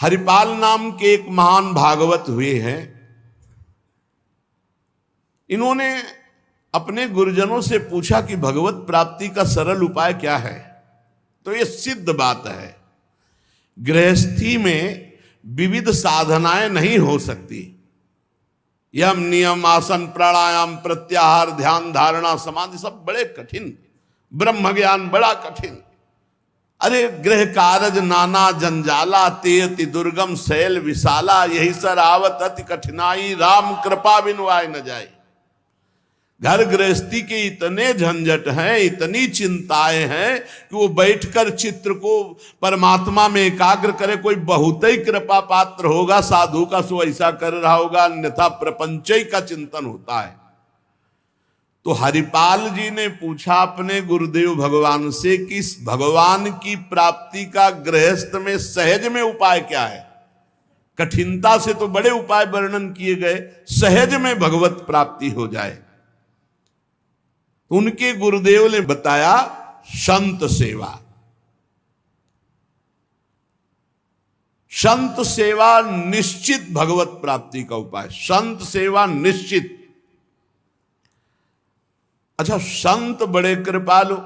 हरिपाल नाम के एक महान भागवत हुए हैं। इन्होंने अपने गुरुजनों से पूछा कि भगवत प्राप्ति का सरल उपाय क्या है। तो ये सिद्ध बात है, गृहस्थी में विविध साधनाएं नहीं हो सकती। यम नियम आसन प्राणायाम प्रत्याहार ध्यान धारणा समाधि सब बड़े कठिन, ब्रह्म ज्ञान बड़ा कठिन। अरे गृह कारज नाना जंजाला तेयति दुर्गम शैल विशाला, यही सर आवत अति कठिनाई राम कृपा बिनु आए न जाए। घर गृहस्थी के इतने झंझट हैं, इतनी चिंताएं हैं कि वो बैठकर चित्र को परमात्मा में एकाग्र करे। कोई बहुत ही कृपा पात्र होगा साधु का, सो ऐसा कर रहा होगा, अन्यथा प्रपंच का चिंतन होता है। तो हरिपाल जी ने पूछा अपने गुरुदेव भगवान से कि इस भगवान की प्राप्ति का गृहस्थ में सहज में उपाय क्या है। कठिनता से तो बड़े उपाय वर्णन किए गए, सहज में भगवत प्राप्ति हो जाए। उनके गुरुदेव ने बताया संत सेवा। संत सेवा निश्चित भगवत प्राप्ति का उपाय, संत सेवा निश्चित। अच्छा, संत बड़े कृपालु,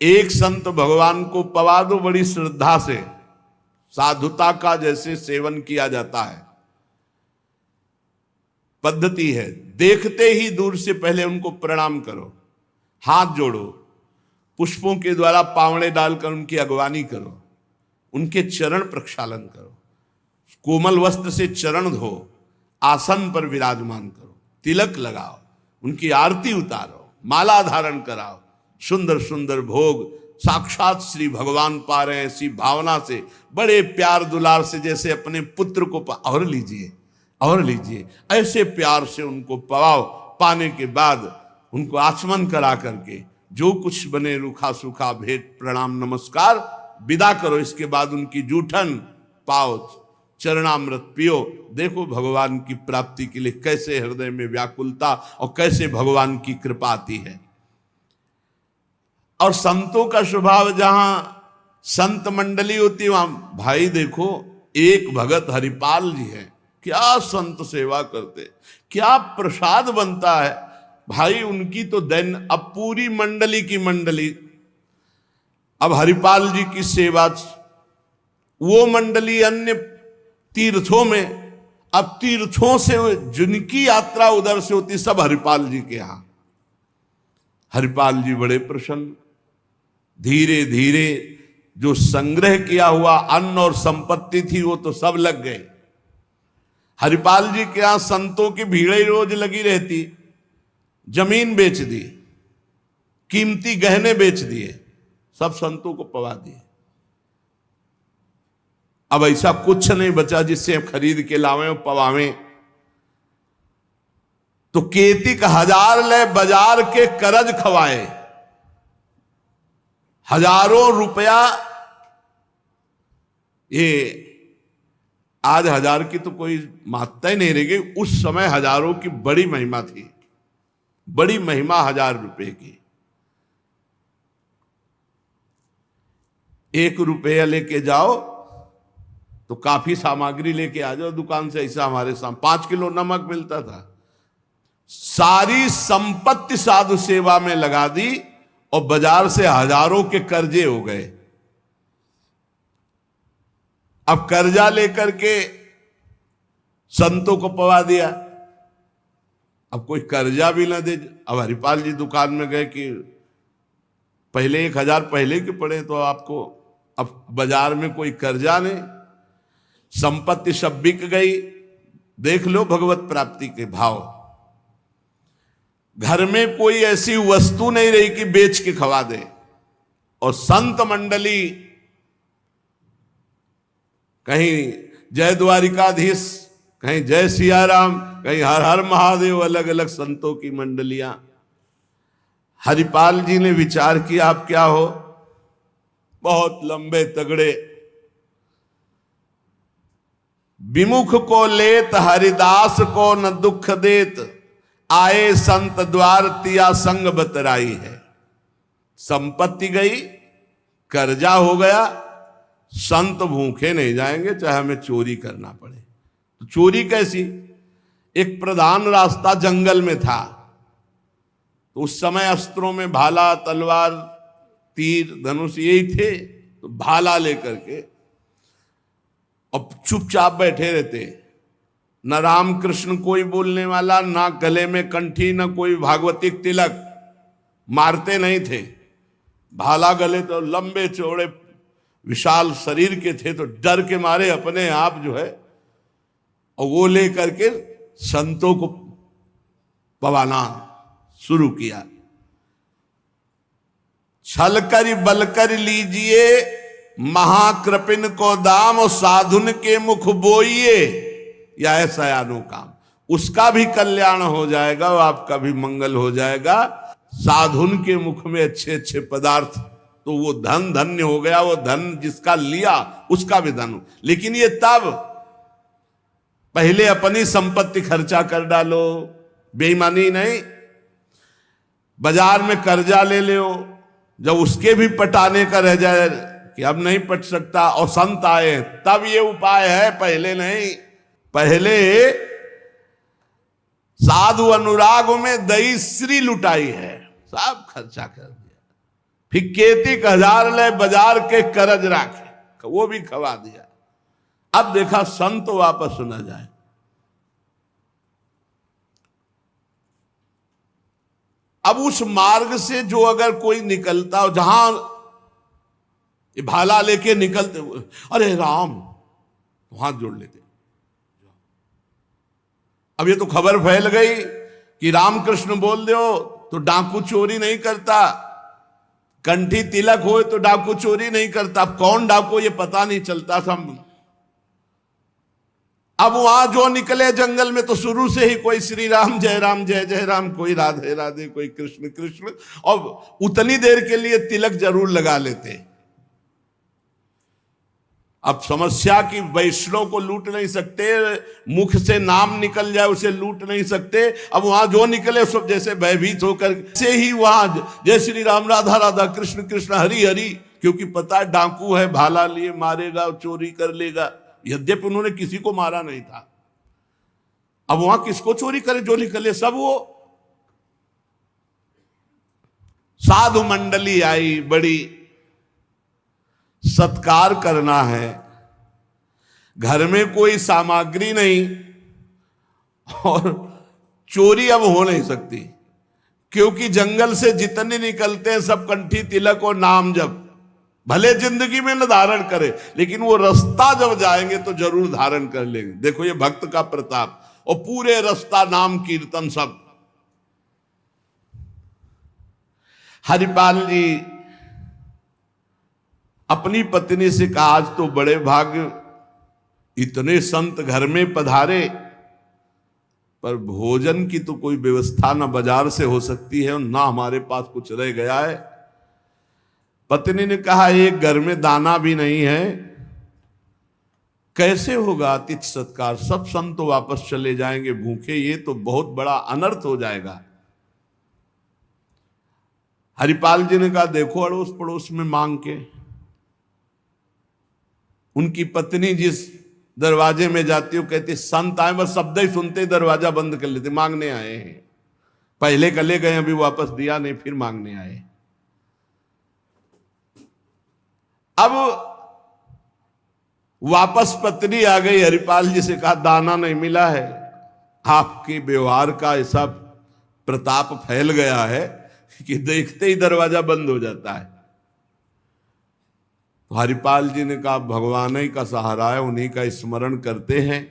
एक संत भगवान को पवा दो बड़ी श्रद्धा से, साधुता का जैसे सेवन किया जाता है, पद्धति है। देखते ही दूर से पहले उनको प्रणाम करो, हाथ जोड़ो, पुष्पों के द्वारा पावड़े डालकर उनकी अगवानी करो, उनके चरण प्रक्षालन करो, कोमल वस्त्र से चरण धो, आसन पर विराजमान करो, तिलक लगाओ, उनकी आरती उतारो, माला धारण कराओ, सुंदर सुंदर भोग साक्षात श्री भगवान पा रहे हैं ऐसी भावना से, बड़े प्यार दुलार से, जैसे अपने पुत्र को और लीजिए और लीजिए, ऐसे प्यार से उनको पवाओ। पाने के बाद उनको आचमन करा करके जो कुछ बने रूखा सूखा भेंट प्रणाम नमस्कार विदा करो। इसके बाद उनकी जूठन पाओ, चरणामृत पियो। देखो भगवान की प्राप्ति के लिए कैसे हृदय में व्याकुलता और कैसे भगवान की कृपा आती है। और संतों का स्वभाव, जहां संत मंडली होती है वहां, भाई देखो एक भगत हरिपाल जी है, क्या संत सेवा करते, क्या प्रसाद बनता है भाई उनकी तो दैन। अब पूरी मंडली की मंडली, अब हरिपाल जी की सेवा, वो मंडली अन्य तीर्थों में, अब तीर्थों से जिनकी यात्रा उधर से होती सब हरिपाल जी के यहां। हरिपाल जी बड़े प्रसन्न, धीरे धीरे जो संग्रह किया हुआ अन्न और संपत्ति थी वो तो सब लग गए। हरिपाल जी के यहां संतों की भीड़ रोज लगी रहती, जमीन बेच दी, कीमती गहने बेच दिए, सब संतों को पवा दिए। अब ऐसा कुछ नहीं बचा जिससे खरीद के लावें और पवावें। तो केतिक 1000 ले बाजार के करज खवाए, हजारों रुपया। ये आज 1000 की तो कोई मात्रा ही नहीं रह गई, उस समय हजारों की बड़ी महिमा थी, बड़ी महिमा 1000 रुपए की। 1 रुपया लेके जाओ तो काफी सामग्री लेके आ जाओ दुकान से। ऐसा हमारे सामने 5 किलो नमक मिलता था। सारी संपत्ति साधु सेवा में लगा दी और बाजार से हजारों के कर्जे हो गए। अब कर्जा लेकर के संतों को पवा दिया। अब कोई कर्जा भी ना दे। अब हरिपाल जी दुकान में गए कि पहले 1000 पहले के पड़े तो आपको, अब बाजार में कोई कर्जा नहीं, संपत्ति सब बिक गई। देख लो भगवत प्राप्ति के भाव। घर में कोई ऐसी वस्तु नहीं रही कि बेच के खवा दे। और संत मंडली, कहीं जय द्वारिकाधीश, कहीं जय सिया राम, कहीं हर हर महादेव, अलग अलग संतों की मंडलियां। हरिपाल जी ने विचार किया आप क्या हो, बहुत लंबे तगड़े। विमुख को लेत हरिदास को न दुख देत, आए संत द्वार तिया संग बतराई है। संपत्ति गई, कर्जा हो गया, संत भूखे नहीं जाएंगे चाहे हमें चोरी करना पड़े। तो चोरी कैसी? एक प्रधान रास्ता जंगल में था, तो उस समय अस्त्रों में भाला, तलवार, तीर, धनुष यही थे। तो भाला लेकर के अब चुपचाप बैठे रहते, न राम कृष्ण कोई बोलने वाला, ना गले में कंठी, न कोई भागवतिक तिलक, मारते नहीं थे। भाला गले तो लंबे चौड़े विशाल शरीर के थे, तो डर के मारे अपने आप जो है और वो लेकर के संतों को पवाना शुरू किया। छल कर बल कर लीजिए महाकृपिन को दाम, और साधुन के मुख बोइए या ऐसा अनुकाम। उसका भी कल्याण हो जाएगा और आपका भी मंगल हो जाएगा। साधुन के मुख में अच्छे अच्छे पदार्थ, तो वो धन धन्य हो गया। वो धन जिसका लिया उसका भी धन। लेकिन ये तब, पहले अपनी संपत्ति खर्चा कर डालो, बेईमानी नहीं। बाजार में कर्जा ले लो, जब उसके भी पटाने का रह जाए कि अब नहीं पट सकता और संत आए, तब ये उपाय है, पहले नहीं। पहले साधु अनुराग में दही श्री लुटाई है, सब खर्चा कर दिया। फिर केतिक 1000 ले बाजार के करज राखे, वो भी खवा दिया। अब देखा संत वापस न जाए। अब उस मार्ग से जो अगर कोई निकलता हो, जहां भाला लेके निकलते, अरे राम, तो हाथ जोड़ लेते। अब ये तो खबर फैल गई कि रामकृष्ण बोल दो तो डाकू चोरी नहीं करता, कंठी तिलक हो तो डाकू चोरी नहीं करता। अब कौन डाकू ये पता नहीं चलता था। अब वहां जो निकले जंगल में तो शुरू से ही कोई श्री राम जय जय राम, कोई राधे राधे, कोई कृष्ण कृष्ण, और उतनी देर के लिए तिलक जरूर लगा लेते। अब समस्या की वैष्णव को लूट नहीं सकते, मुख से नाम निकल जाए उसे लूट नहीं सकते। अब वहां जो निकले सब जैसे भयभीत होकर से ही वहां जय श्री राम, राधा राधा, कृष्ण कृष्ण, हरि हरि, क्योंकि पता है डाकू है, भाला लिए मारेगा, चोरी कर लेगा। यद्यपि उन्होंने किसी को मारा नहीं था। अब वहां किसको चोरी करे? जो निकले सब वो। साधु मंडली आई, बड़ी सत्कार करना है, घर में कोई सामग्री नहीं और चोरी अब हो नहीं सकती, क्योंकि जंगल से जितने निकलते हैं सब कंठी तिलक और नाम जप। भले जिंदगी में न धारण करे, लेकिन वो रास्ता जब जाएंगे तो जरूर धारण कर लेंगे। देखो ये भक्त का प्रताप, और पूरे रास्ता नाम कीर्तन सब। हरिपाल जी अपनी पत्नी से कहा, आज तो बड़े भाग्य, इतने संत घर में पधारे, पर भोजन की तो कोई व्यवस्था ना बाजार से हो सकती है और ना हमारे पास कुछ रह गया है। पत्नी ने कहा, एक घर में दाना भी नहीं है, कैसे होगा अतिथि सत्कार? सब संत तो वापस चले जाएंगे भूखे, ये तो बहुत बड़ा अनर्थ हो जाएगा। हरिपाल जी ने कहा, देखो अड़ोस पड़ोस में मांग के। उनकी पत्नी जिस दरवाजे में जाती हो, कहती संत आए, बस शब्द ही सुनते दरवाजा बंद कर लेते, मांगने आए हैं। पहले कले गए, अभी वापस दिया नहीं, फिर मांगने आए। अब वापस पत्नी आ गई, हरिपाल जी से कहा, दाना नहीं मिला है। आपके व्यवहार का ऐसा प्रताप फैल गया है कि देखते ही दरवाजा बंद हो जाता है। तो हरिपाल जी ने कहा, भगवान ही का सहारा है, उन्हीं का स्मरण करते हैं।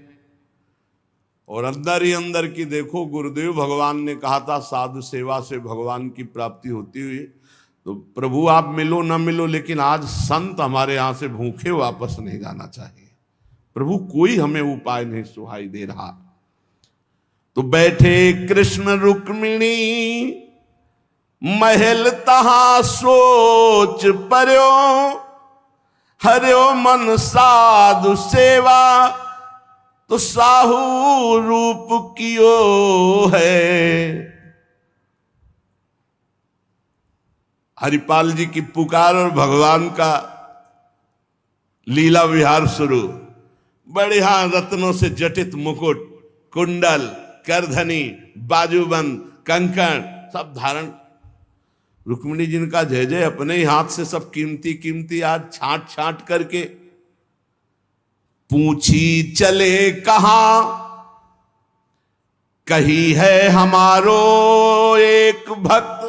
और अंदर ही अंदर की देखो, गुरुदेव भगवान ने कहा था साधु सेवा से भगवान की प्राप्ति होती हुई। तो प्रभु आप मिलो ना मिलो, लेकिन आज संत हमारे यहां से भूखे वापस नहीं जाना चाहिए। प्रभु कोई हमें उपाय नहीं सुहाई दे रहा। तो बैठे कृष्ण रुक्मिणी महल तहां सोच पर्यो, हरियो मन साधु सेवा तो साहू रूप कियो है। हरिपाल जी की पुकार और भगवान का लीला विहार शुरू। बढ़िया रत्नों से जटित मुकुट, कुंडल, करधनी, बाजूबंद, कंकण सब धारण। रुक्मिणी जी का जय जय, अपने ही हाथ से सब कीमती कीमती आज छांट छांट करके। पूछी चले कहां, कही है हमारो एक भक्त।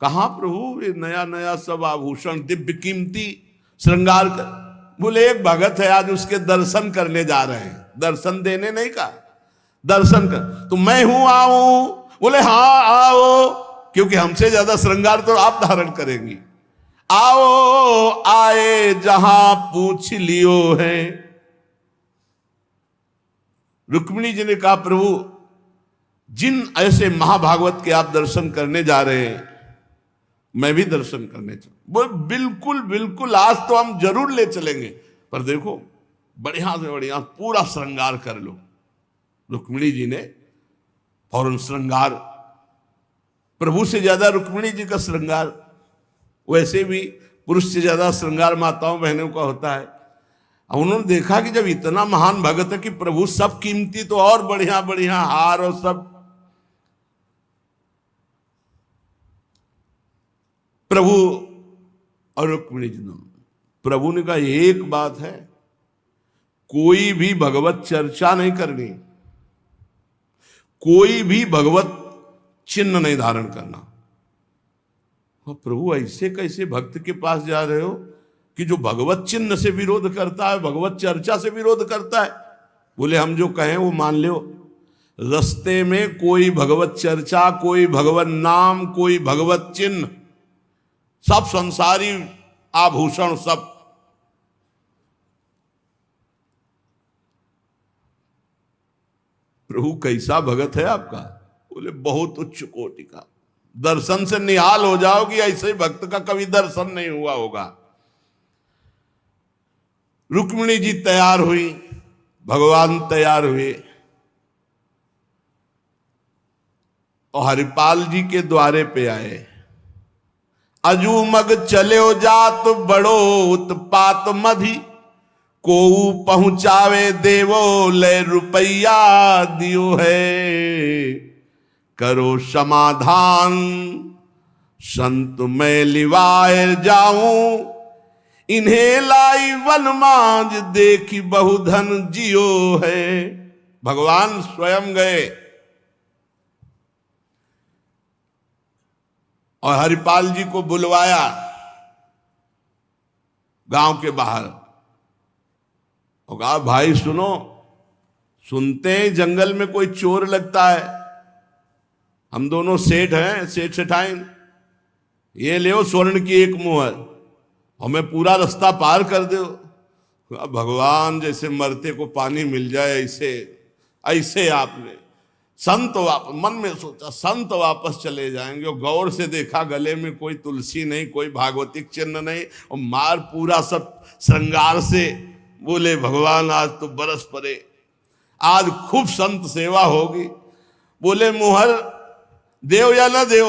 कहां प्रभु ये नया नया सब आभूषण दिव्य कीमती श्रृंगार कर। बोले एक भगत है, आज उसके दर्शन करने जा रहे हैं। दर्शन देने नहीं कहा, दर्शन कर। तो मैं हूं, आऊं? बोले हाँ आओ, क्योंकि हमसे ज्यादा श्रृंगार तो आप धारण करेंगी। आओ आए जहां पूछ लियो है। रुक्मिणी जी ने कहा प्रभु जिन ऐसे महाभागवत के आप दर्शन करने जा रहे हैं, मैं भी दर्शन करने चल। बोल बिल्कुल बिल्कुल, आज तो हम जरूर ले चलेंगे, पर देखो बढ़िया से बढ़िया पूरा श्रृंगार कर लो। रुक्मिणी जी ने फौरन श्रृंगार, प्रभु से ज्यादा रुक्मिणी जी का श्रृंगार। वैसे भी पुरुष से ज्यादा श्रृंगार माताओं बहनों का होता है। अब उन्होंने देखा कि जब इतना महान भगत है कि प्रभु सब कीमती, तो और बढ़िया बढ़िया हार और सब। प्रभु और रुक्मिणी जी, प्रभु ने कहा एक बात है, कोई भी भगवत चर्चा नहीं करनी, कोई भी भगवत चिन्ह नहीं धारण करना। प्रभु ऐसे कैसे भक्त के पास जा रहे हो कि जो भगवत चिन्ह से विरोध करता है, भगवत चर्चा से विरोध करता है? बोले हम जो कहें वो मान लो। रस्ते में कोई भगवत चर्चा, कोई भगवत नाम, कोई भगवत चिन्ह, सब संसारी आभूषण सब। प्रभु कैसा भगत है आपका? बोले बहुत उच्च कोटि का। दर्शन से निहाल हो जाओगी, ऐसे भक्त का कभी दर्शन नहीं हुआ होगा। रुक्मिणी जी तैयार हुई, भगवान तैयार हुए और हरिपाल जी के द्वारे पे आए। अजू मग चले जात बड़ो उत्पात मधि, को पहुंचावे देवो ले रुपया दियो है। करो समाधान संत मैं लिवाए जाऊं, इन्हें लाई वन मांझ देखी बहुधन जियो है। भगवान स्वयं गए और हरिपाल जी को बुलवाया गांव के बाहर और कहा भाई सुनो, सुनते हैं जंगल में कोई चोर लगता है, हम दोनों सेठ हैं, सेठ सेठाइन, ये ले स्वर्ण की एक मुहर, हमें पूरा रास्ता पार कर दो। भगवान जैसे मरते को पानी मिल जाए ऐसे ऐसे आपने संत वापस मन में सोचा, संत वापस चले जाएंगे। और गौर से देखा गले में कोई तुलसी नहीं, कोई भागवतिक चिन्ह नहीं, और मार पूरा सब श्रृंगार से। बोले भगवान आज तो बरस पड़े, आज खूब संत सेवा होगी। बोले मुहर देव या न देव,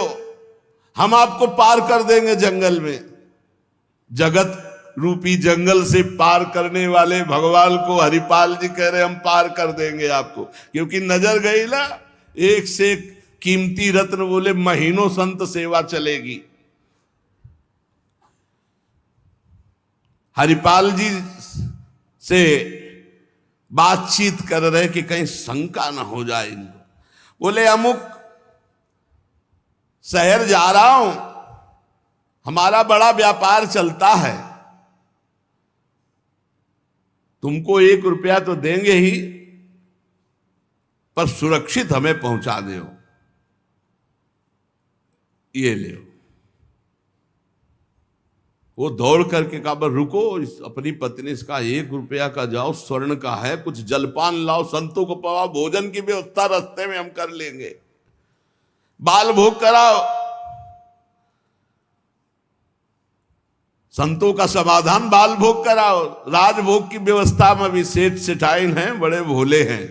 हम आपको पार कर देंगे जंगल में। जगत रूपी जंगल से पार करने वाले भगवान को हरिपाल जी कह रहे हम पार कर देंगे आपको, क्योंकि नजर गई ना एक से एक कीमती रत्न। बोले महीनों संत सेवा चलेगी। हरिपाल जी से बातचीत कर रहे कि कहीं शंका ना हो जाए इनको। बोले अमुक शहर जा रहा हूं, हमारा बड़ा व्यापार चलता है, तुमको 1 रुपया तो देंगे ही, पर सुरक्षित हमें पहुंचा दो, ये ले। वो दौड़ करके कहा बस रुको, अपनी पत्नी से कहा 1 रुपया का जाओ, स्वर्ण का है, कुछ जलपान लाओ, संतों को पवाओ, भोजन की व्यवस्था रास्ते में हम कर लेंगे, बाल भोग कराओ, संतों का समाधान बाल भोग कराओ। राजभोग की व्यवस्था में भी सेठ सेठाइन हैं, बड़े भोले हैं,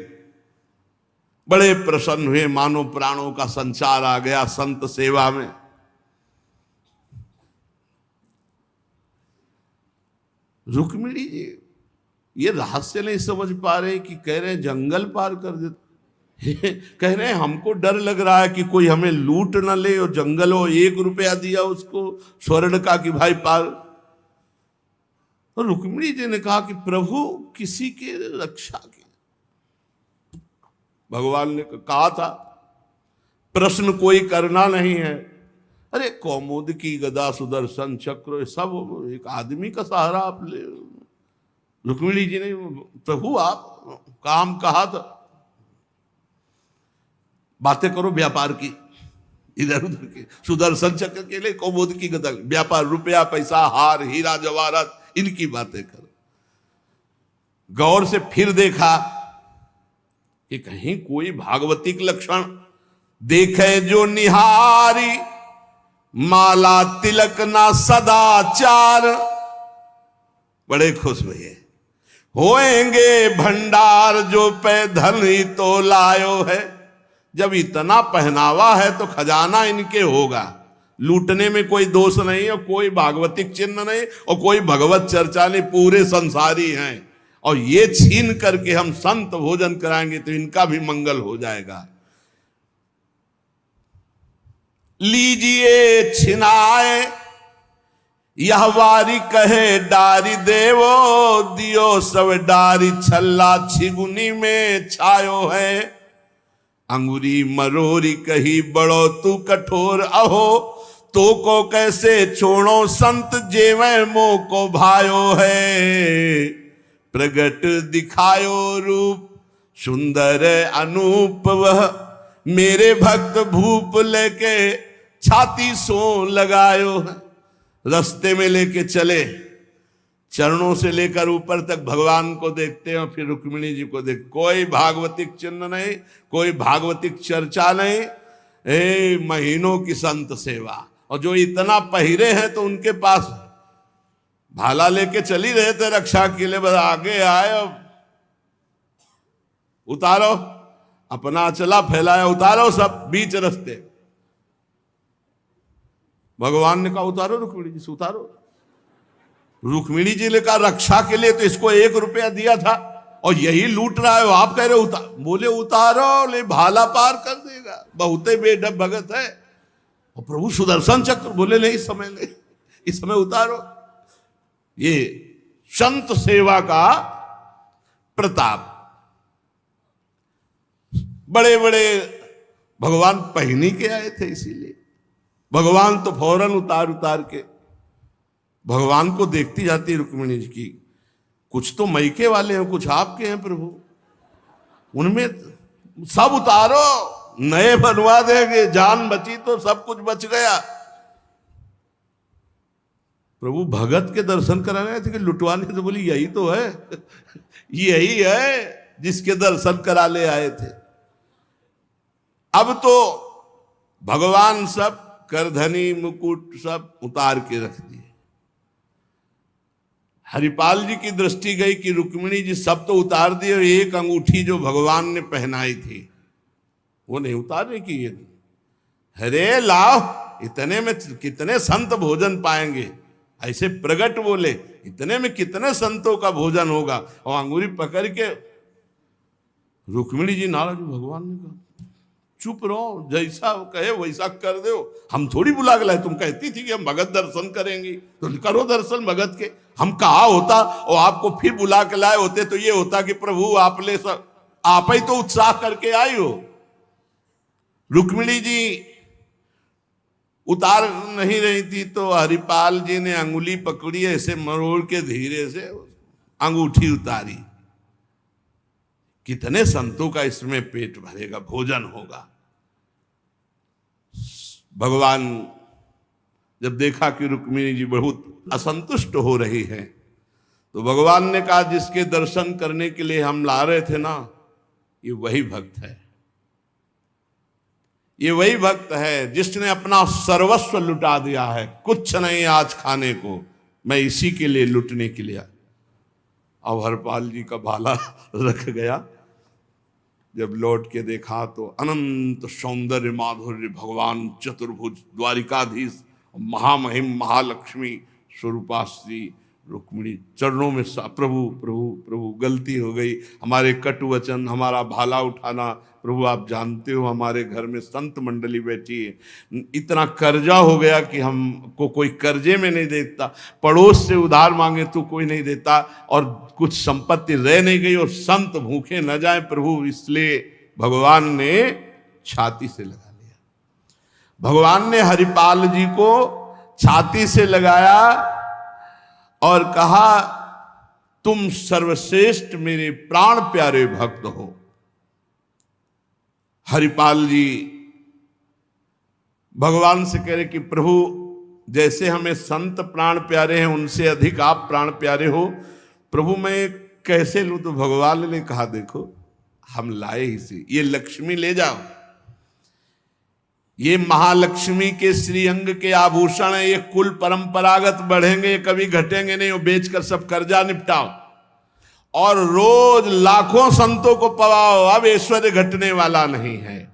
बड़े प्रसन्न हुए, मानो प्राणों का संचार आ गया संत सेवा में। रुक्मिणी जी ये रहस्य नहीं समझ पा रहे कि कह रहे हैं जंगल पार कर देते, कह रहे हैं हमको डर लग रहा है कि कोई हमें लूट न ले, और जंगल हो 1 रुपया दिया उसको स्वर्ण का कि भाई पार। तो रुक्मिणी जी ने कहा कि प्रभु किसी के रक्षा की, भगवान ने कहा था प्रश्न कोई करना नहीं है। अरे कौमुद की गदा सुदर्शन चक्र सब एक आदमी का सहारा आप ले। रुक्मिणी जी ने प्रभु आप काम कहा था, बातें करो व्यापार की, इधर उधर की, सुदर्शन चक्र के लिए कौमुद की गदा, व्यापार रुपया पैसा हार हीरा जवाहरात इनकी बातें करो। गौर से फिर देखा कि कहीं कोई भागवतिक लक्षण देखे जो निहारी, माला तिलक ना सदाचार। बड़े खुश हुए, होएंगे भंडार जो पे धन ही तो लायो है। जब इतना पहनावा है तो खजाना इनके होगा, लूटने में कोई दोष नहीं और कोई भागवतिक चिन्ह नहीं और कोई भगवत चर्चा नहीं, पूरे संसारी हैं। और ये छीन करके हम संत भोजन कराएंगे तो इनका भी मंगल हो जाएगा। लीजिए छिनाए यह वारी कहे डारी देवो, दियो सब डारी छल्ला छिगुनी में छायो है। अंगुरी मरोरी कही बड़ो तू कठोर, अहो तो को कैसे छोड़ो संत जेवे मोह को भायो है। प्रगट दिखायो रूप सुंदर अनूप, वह मेरे भक्त भूप लेके छाती सो लगायो है। रास्ते में लेके चले, चरणों से लेकर ऊपर तक भगवान को देखते हैं और फिर रुक्मिणी जी को देख। कोई भागवतिक चिन्ह नहीं, कोई भागवतिक चर्चा नहीं, महीनों की संत सेवा। और जो इतना पहिरे हैं तो उनके पास भाला लेके चली रहे थे रक्षा के लिए, बस आगे आए और उतारो, अपना चला फैलाया, उतारो सब बीच रास्ते। भगवान ने कहा उतारो रुक्मिणी जी से, उतारो। रुक्मिणी जी ने कहा रक्षा के लिए तो इसको 1 रुपया दिया था और यही लूट रहा है, आप कह रहे उतार। बोले उतारो, ले भाला पार कर देगा, बहुते बेढब भगत है। और प्रभु सुदर्शन चक्र, बोले नहीं इस समय ले, इस समय उतारो। ये संत सेवा का प्रताप। बड़े बड़े भगवान पहनी के आए थे, इसीलिए भगवान तो फौरन उतार उतार के भगवान को देखती जाती रुक्मिणी जी की। कुछ तो मैके वाले हैं, कुछ आपके हैं प्रभु, उनमें सब उतारो, नए बनवा देंगे, जान बची तो सब कुछ बच गया। प्रभु भगत के दर्शन कराने आए थे कि लुटवाने? तो बोली यही तो है, यही है जिसके दर्शन कराने आए थे। अब तो भगवान सब करधनी मुकुट सब उतार के रख दिए। हरिपाल जी की दृष्टि गई कि रुक्मिणी जी सब तो उतार दिए, और एक अंगूठी जो भगवान ने पहनाई थी वो नहीं उतारने की। ये हरे लाओ, इतने में कितने संत भोजन पाएंगे। ऐसे प्रगट बोले, इतने में कितने संतों का भोजन होगा। और अंगूरी पकड़ के रुक्मिणी जी नाराज। भगवान ने कहा चुप रहो, जैसा कहे वैसा कर दो, हम थोड़ी बुला के लाए। तुम कहती थी कि हम भगत दर्शन करेंगे तो करो दर्शन भगत के। हम कहा होता और आपको फिर बुला के लाए होते तो ये होता कि प्रभु आप ले सब, आप ही तो उत्साह करके आई हो। रुक्मिणी जी उतार नहीं रही थी तो हरिपाल जी ने अंगुली पकड़ी, ऐसे मरोड़ के धीरे से अंगूठी उतारी। कितने संतों का इसमें पेट भरेगा, भोजन होगा। भगवान जब देखा कि रुक्मिणी जी बहुत असंतुष्ट हो रही है तो भगवान ने कहा जिसके दर्शन करने के लिए हम ला रहे थे ना, ये वही भक्त है, ये वही भक्त है जिसने अपना सर्वस्व लुटा दिया है। कुछ नहीं आज खाने को, मैं इसी के लिए लुटने के लिए। अब हरपाल जी का भाला रख गया। जब लौट के देखा तो अनंत सौंदर्य माधुर्य भगवान चतुर्भुज द्वारिकाधीश महामहिम महालक्ष्मी स्वरूपाश्री रुक्मिणी चरणों में प्रभु प्रभु प्रभु गलती हो गई, हमारे कटु वचन, हमारा भाला उठाना, प्रभु आप जानते हो हमारे घर में संत मंडली बैठी है, इतना कर्जा हो गया कि हमको कोई कर्जे में नहीं देता, पड़ोस से उधार मांगे तो कोई नहीं देता, और कुछ संपत्ति रह नहीं गई और संत भूखे न जाए प्रभु, इसलिए भगवान ने छाती से लगा लिया। भगवान ने हरिपाल जी को छाती से लगाया और कहा तुम सर्वश्रेष्ठ मेरे प्राण प्यारे भक्त हो। हरिपाल जी भगवान से कह रहे कि प्रभु जैसे हमें संत प्राण प्यारे हैं उनसे अधिक आप प्राण प्यारे हो, प्रभु मैं कैसे लूं? तो भगवान ने कहा देखो हम लाए ही से, ये लक्ष्मी ले जाओ, ये महालक्ष्मी के श्रीअंग के आभूषण है, ये कुल परंपरागत बढ़ेंगे, ये कभी घटेंगे नहीं, वो बेचकर सब कर्जा निपटाओ और रोज लाखों संतों को पवाओ, अब ऐश्वर्य घटने वाला नहीं है।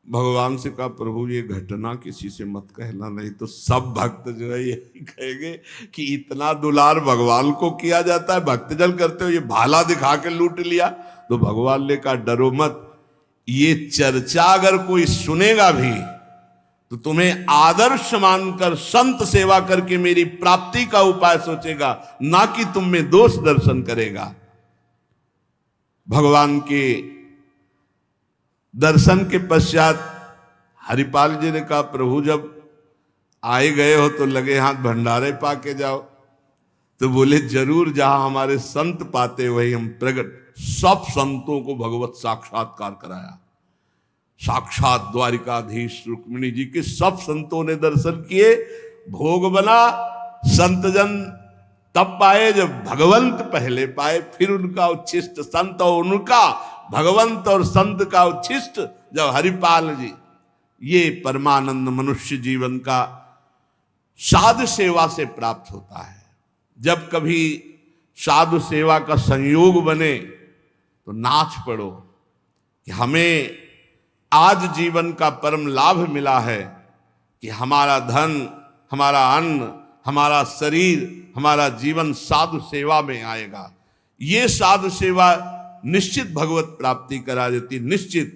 भगवान से कहा प्रभु ये घटना किसी से मत कहना, नहीं तो सब भक्त जो है यही कहेंगे कि इतना दुलार भगवान को किया जाता है, भक्तजन करते हो ये भाला दिखा के लूट लिया। तो भगवान ने कहा डरो मत, ये चर्चा अगर कोई सुनेगा भी तो तुम्हें आदर्श मानकर संत सेवा करके मेरी प्राप्ति का उपाय सोचेगा, ना कि तुम में दोष दर्शन करेगा। भगवान के दर्शन के पश्चात हरिपाल जी ने कहा प्रभु जब आए गए हो तो लगे हाथ भंडारे पाके जाओ। तो बोले जरूर, जहां हमारे संत पाते वही हम प्रकट। सब संतों को भगवत साक्षात्कार कराया, साक्षात द्वारिकाधीश रुक्मिणी जी के सब संतों ने दर्शन किए, भोग बना। संतजन तब पाए जब भगवंत पहले पाए, फिर उनका उच्छिष्ट संत और उनका भगवंत और संत का उच्छिष्ट जब हरिपाल जी। ये परमानंद मनुष्य जीवन का साधु सेवा से प्राप्त होता है। जब कभी साधु सेवा का संयोग बने तो नाच पड़ो कि हमें आज जीवन का परम लाभ मिला है कि हमारा धन, हमारा अन्न, हमारा शरीर, हमारा जीवन साधु सेवा में आएगा। ये साधु सेवा निश्चित भगवत प्राप्ति करा देती, निश्चित।